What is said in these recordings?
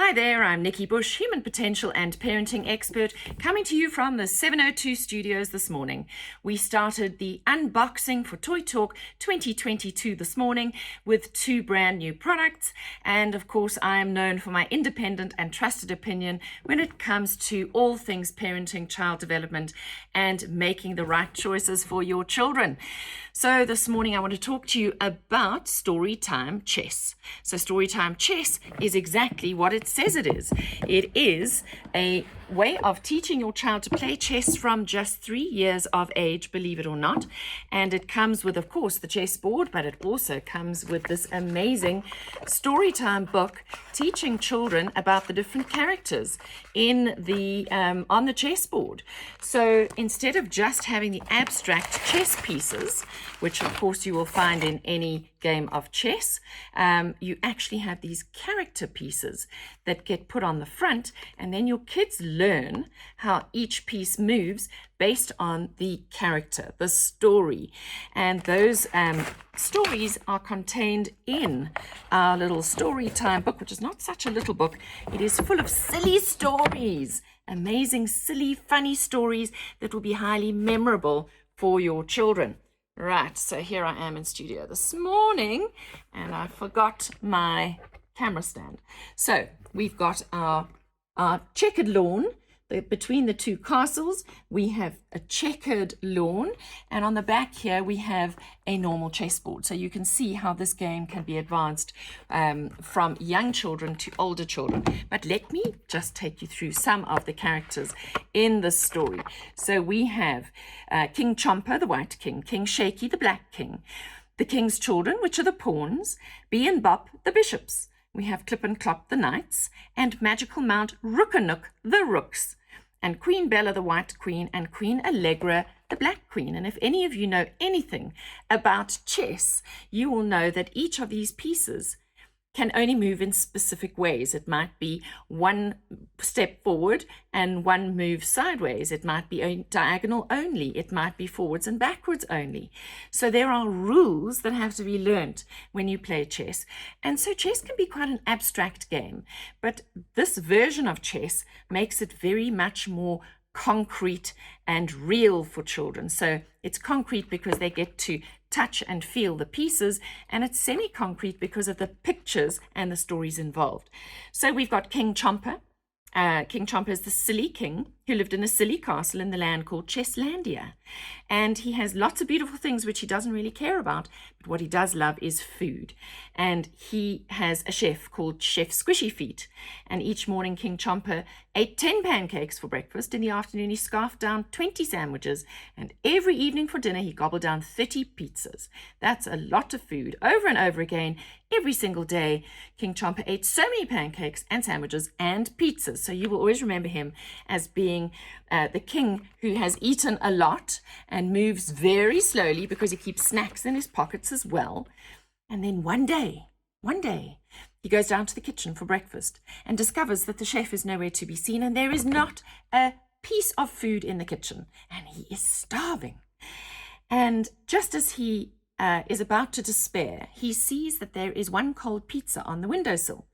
Hi there, I'm Nikki Bush, human potential and parenting expert, coming to you from the 702 studios this morning. We started the unboxing for Toy Talk 2022 this morning with 2 brand new products. And of course, I am known for my independent and trusted opinion when it comes to all things parenting, child development, and making the right choices for your children. So this morning, I want to talk to you about Storytime Chess. So Storytime Chess is exactly what it says it is. It is a way of teaching your child to play chess from just 3 years of age, believe it or not. And it comes with, of course, the chessboard, but it also comes with this amazing Storytime book teaching children about the different characters in the on the chessboard. So instead of just having the abstract chess pieces, which of course you will find in any game of chess, you actually have these character pieces that get put on the front, and then your kids learn how each piece moves based on the character, the story. And those stories are contained in our little Storytime book, which is not such a little book. It is full of silly stories, amazing, silly, funny stories that will be highly memorable for your children. Right, so here I am in studio this morning, and I forgot my camera stand. So we've got our checkered lawn. Between the 2 castles, we have a checkered lawn, and on the back here we have a normal chessboard. So you can see how this game can be advanced from young children to older children. But let me just take you through some of the characters in this story. So we have King Chomper, the White King, King Shaky, the Black King, the King's children, which are the pawns, Bee and Bop, the bishops. We have Clip and Clop, the knights, and Magical Mount Rookanook, the rooks, and Queen Bella, the White Queen, and Queen Allegra, the Black Queen. And if any of you know anything about chess, you will know that each of these pieces can only move in specific ways. It might be 1 step forward and 1 move sideways. It might be diagonal only. It might be forwards and backwards only. So there are rules that have to be learnt when you play chess. And so chess can be quite an abstract game, but this version of chess makes it very much more concrete and real for children. So it's concrete because they get to touch and feel the pieces, and it's semi-concrete because of the pictures and the stories involved. So we've got King Chomper. King Chomper is the silly king who lived in a silly castle in the land called Chesslandia. And he has lots of beautiful things which he doesn't really care about, but what he does love is food. And he has a chef called Chef Squishy Feet. And each morning King Chomper ate 10 pancakes for breakfast. In the afternoon he scarfed down 20 sandwiches. And every evening for dinner he gobbled down 30 pizzas. That's a lot of food over and over again. Every single day, King Chomper ate so many pancakes and sandwiches and pizzas. So you will always remember him as being the king who has eaten a lot and moves very slowly because he keeps snacks in his pockets as well. And then one day, he goes down to the kitchen for breakfast and discovers that the chef is nowhere to be seen and there is not a piece of food in the kitchen, and he is starving. And just as he is about to despair, he sees that there is 1 cold pizza on the windowsill.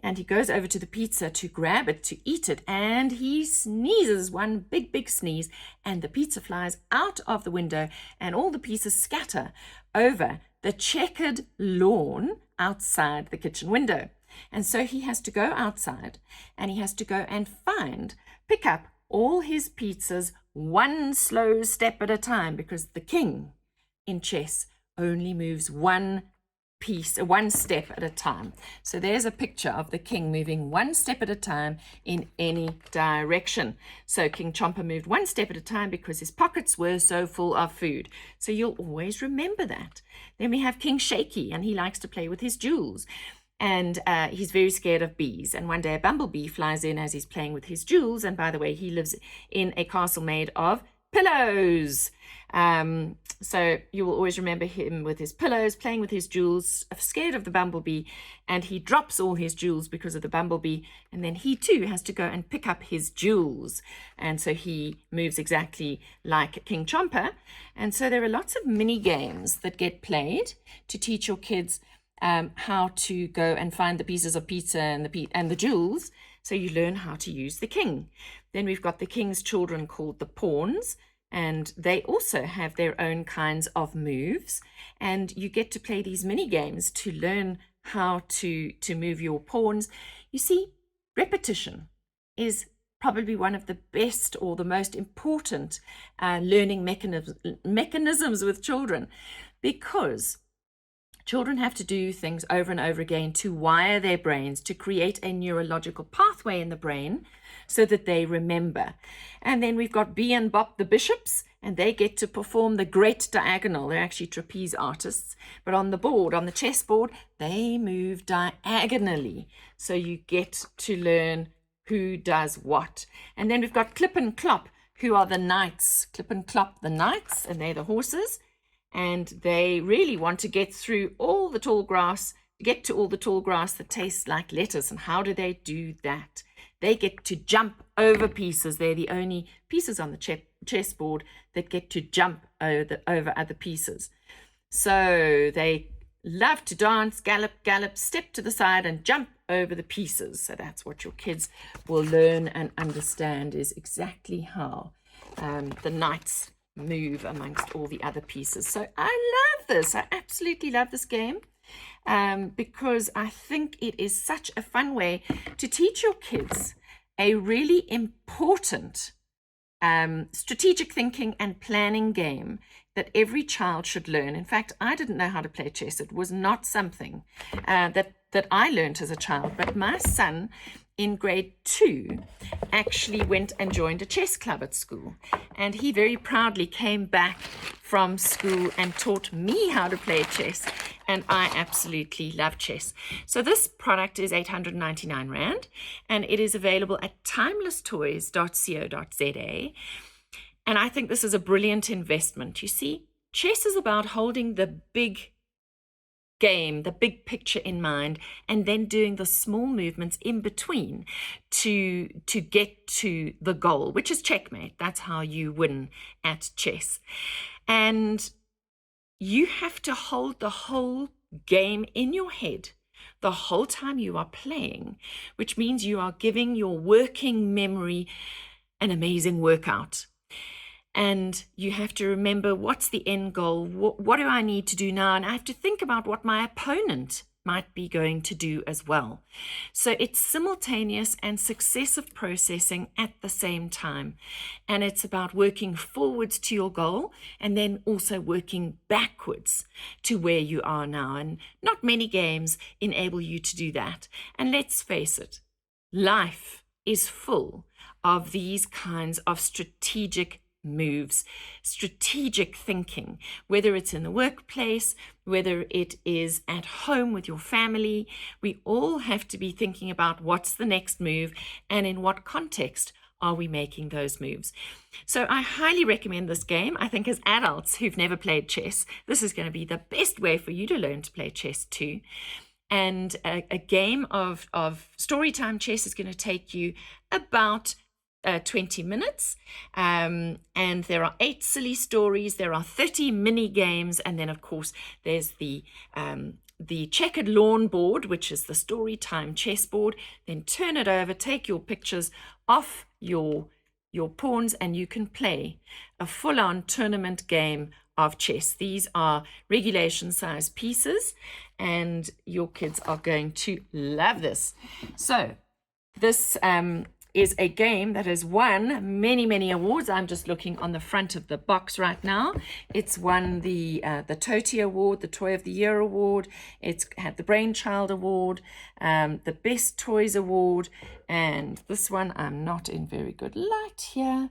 And he goes over to the pizza to grab it, to eat it, and he sneezes 1 big sneeze, and the pizza flies out of the window, and all the pieces scatter over the checkered lawn outside the kitchen window. And so he has to go outside, and he has to go and pick up all his pizzas 1 slow step at a time, because the king in chess only moves 1 step at a time. So there's a picture of the king moving 1 step at a time in any direction. So King Chomper moved 1 step at a time because his pockets were so full of food. So you'll always remember that. Then we have King Shaky, and he likes to play with his jewels. And he's very scared of bees. And one day a bumblebee flies in as he's playing with his jewels. And by the way, he lives in a castle made of pillows. So you will always remember him with his pillows, playing with his jewels, scared of the bumblebee, and he drops all his jewels because of the bumblebee, and then he too has to go and pick up his jewels. And so he moves exactly like King Chomper. And so there are lots of mini games that get played to teach your kids how to go and find the pieces of pizza and the jewels. So you learn how to use the king. Then we've got the king's children called the pawns, and they also have their own kinds of moves. And you get to play these mini games to learn how to move your pawns. You see, repetition is probably one of the best or the most important learning mechanisms with children, because children have to do things over and over again to wire their brains, to create a neurological pathway in the brain so that they remember. And then we've got B and Bop the bishops, and they get to perform the great diagonal. They're actually trapeze artists, but on the board, on the chessboard, they move diagonally. So you get to learn who does what. And then we've got Clip and Clop, who are the knights. Clip and Clop, the knights, and they're the horses. And they really want to get through all the tall grass, get to all the tall grass that tastes like lettuce. And how do they do that? They get to jump over pieces. They're the only pieces on the chessboard that get to jump over other pieces. So they love to dance, gallop, gallop, step to the side and jump over the pieces. So that's what your kids will learn and understand, is exactly how the knights move amongst all the other pieces. So I love this. I absolutely love this game because I think it is such a fun way to teach your kids a really important strategic thinking and planning game that every child should learn. In fact, I didn't know how to play chess. It was not something that I learned as a child, but my son in grade 2 actually went and joined a chess club at school, and he very proudly came back from school and taught me how to play chess, and I absolutely love chess. So this product is 899 Rand, and it is available at timelesstoys.co.za. And I think this is a brilliant investment. You see, chess is about holding the big game, the big picture in mind, and then doing the small movements in between to get to the goal, which is checkmate. That's how you win at chess. And you have to hold the whole game in your head the whole time you are playing, which means you are giving your working memory an amazing workout. And you have to remember, what's the end goal? What do I need to do now? And I have to think about what my opponent might be going to do as well. So it's simultaneous and successive processing at the same time. And it's about working forwards to your goal and then also working backwards to where you are now. And not many games enable you to do that. And let's face it, life is full of these kinds of strategic moves, strategic thinking, whether it's in the workplace, whether it is at home with your family. We all have to be thinking about what's the next move and in what context are we making those moves. So I highly recommend this game. I think as adults who've never played chess, this is going to be the best way for you to learn to play chess too. And a game of storytime chess is going to take you about 20 minutes, and there are 8 silly stories, there are 30 mini games, and then of course there's the checkered lawn board, which is the story time chessboard. Then turn it over, take your pictures off your pawns, and you can play a full-on tournament game of chess. These are regulation size pieces, and your kids are going to love this. So this is a game that has won many, many awards. I'm just looking on the front of the box right now. It's won the Toti Award, the Toy of the Year Award. It's had the Brainchild Award, the Best Toys Award, and this one, I'm not in very good light here,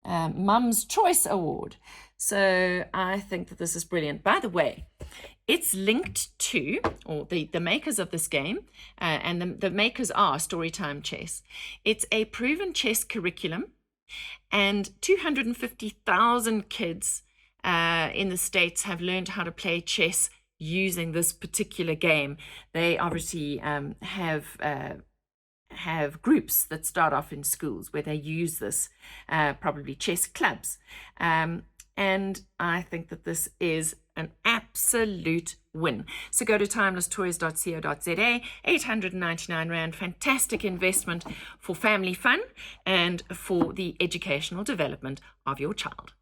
Mum's Choice Award. So I think that this is brilliant. By the way, it's linked to, or the makers of this game, and the makers are Storytime Chess. It's a proven chess curriculum, and 250,000 kids in the States have learned how to play chess using this particular game. They obviously have groups that start off in schools where they use this, probably chess clubs. And I think that this is an absolute win. So go to timelesstoys.co.za, 899 Rand, fantastic investment for family fun and for the educational development of your child.